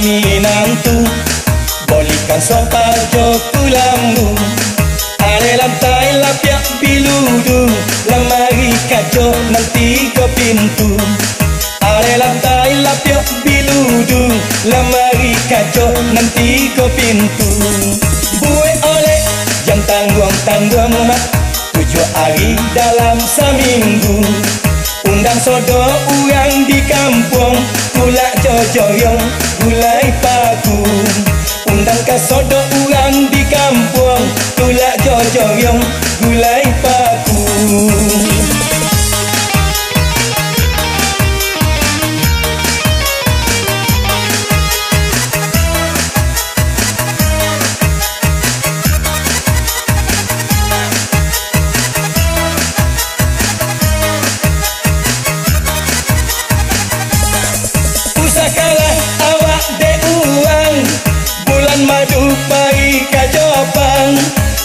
paminantu, bolikan sopa joku lambu. Are lantai lapiak biludu, lemari kaca nanti ke pintu. Are lantai lapiak biludu, lemari kaca nanti ke pintu. Buat oleh jam tangguang mak, 7 hari dalam seminggu. Undang sodo orang di kampung, kulak jojoyong gulai paku. Undang ke sodo orang di kampung, kulak jojoyong gulai paku. Pusakalah awak dek uang, bulan madu pari kajopang.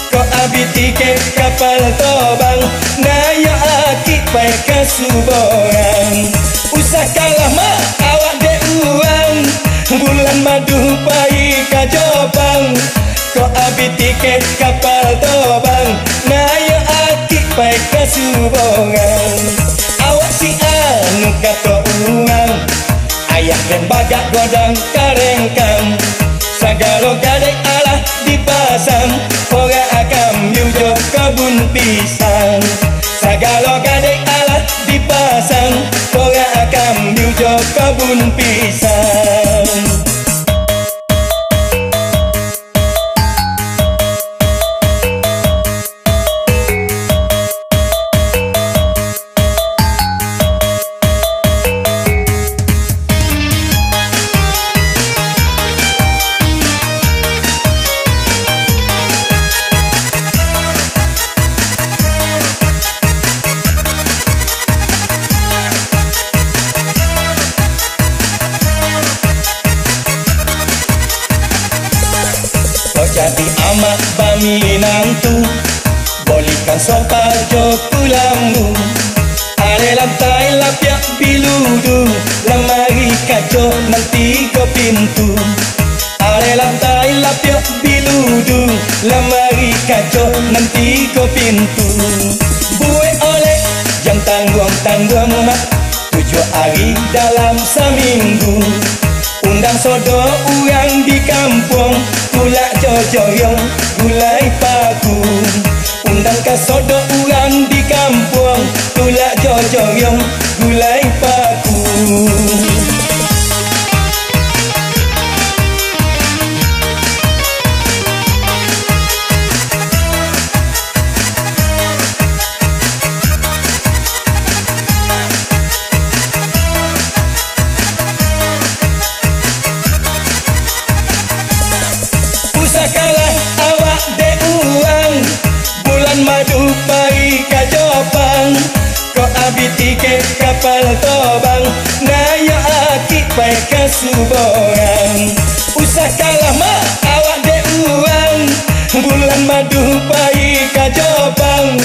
Kau abi tiket kapal tobang, naya akik pai kasuborang. Pusakalah mak awak dek uang, bulan madu pari kajopang. Kau abi tiket kapal tobang, naya akik pai kasuborang. Awak si anu kata uang, ayah dan bagak godang karengkang. Sagalo gadai alah dipasang, orang akam yujo kebun pisang. Sagalo gadai alah dipasang, orang akam yujo kebun pisang. Jadi amak paminantu, bolikan sopa joku lambu. Are lantai lapiak biludu, lemari kaca nanti ke pintu. Are lantai lapiak biludu, lemari kaca nanti ke pintu. Buat oleh jam tangguang mak, 7 hari dalam seminggu. Undang sodo orang di kampung, kulak jojoyong gulai paku. Undang ke sodo orang di kampung, kulak jojoyong gulai paku. Pusakalah awak dek uang, bulan madu pari kajopang. Kau abi tiket kapal tobang, naya akik pai kasuborang. Pusakalah mak awak dek uang, bulan madu pari kajopang.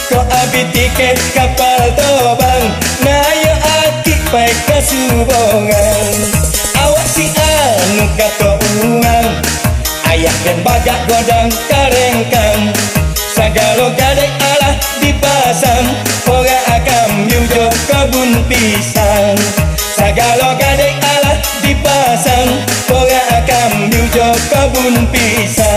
Kau abi tiket kapal tobang, naya akik pai kasuborang. Awak si anu kata uang, ayah dan bagak godang karengkang. Sagalo gadai alah dipasang, orang akam yujo kebun pisang. Sagalo gadai alah dipasang, orang akam yujo kebun pisang.